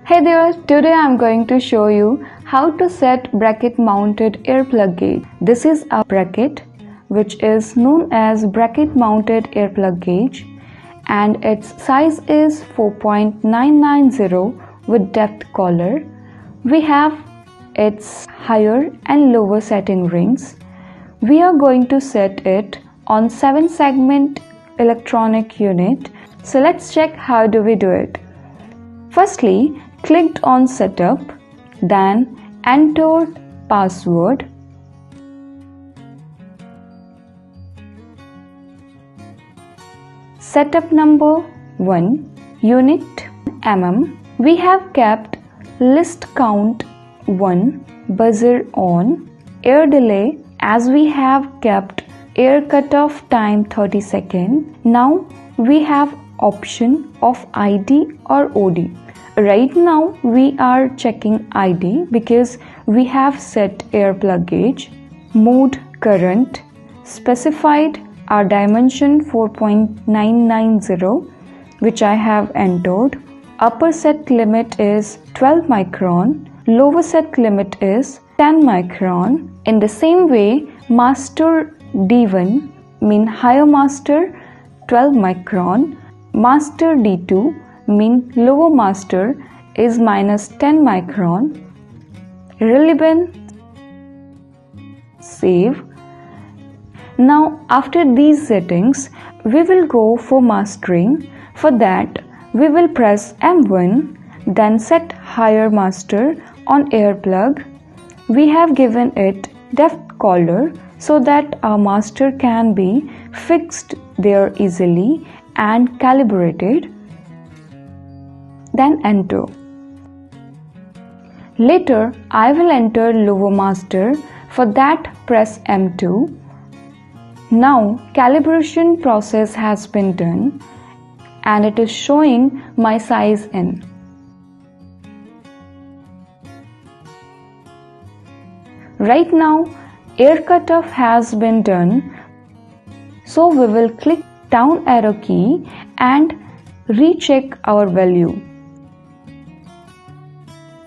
Hey there, today I'm going to show you how to set bracket mounted air plug gauge. This is a bracket which is known as bracket mounted air plug gauge and its size is 4.990 with depth collar. We have its higher and lower setting rings. We are going to set it on 7-segment electronic unit. So let's check how do we do it. Firstly, clicked on setup, then entered password. Setup number 1, unit We have kept list count 1, buzzer on, air delay as we have kept air cutoff time 30 seconds. Now we have option of ID or OD. Right now we are checking ID because we have set air plug gauge. Mode current, specified our dimension 4.990 which I have entered. Upper set limit is 12 micron, lower set limit is 10 micron. In the same way, master D1 mean higher master 12 micron, master D2 mean lower master is minus 10 micron. Relevant, save. Now after these settings we will go for mastering. For that we will press M1, then set higher master on air plug. We have given it depth collar so that our master can be fixed there easily and calibrated. Then enter. Later I will enter lower master. For that press M2. Now calibration process has been done and it is showing my size in. Right now air cutoff has been done, so we will click down arrow key and recheck our value,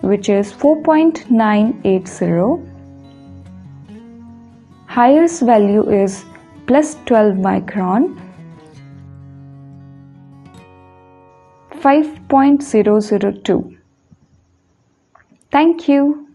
which is 4.980. Highest value is plus 12 micron, 5.002. Thank you.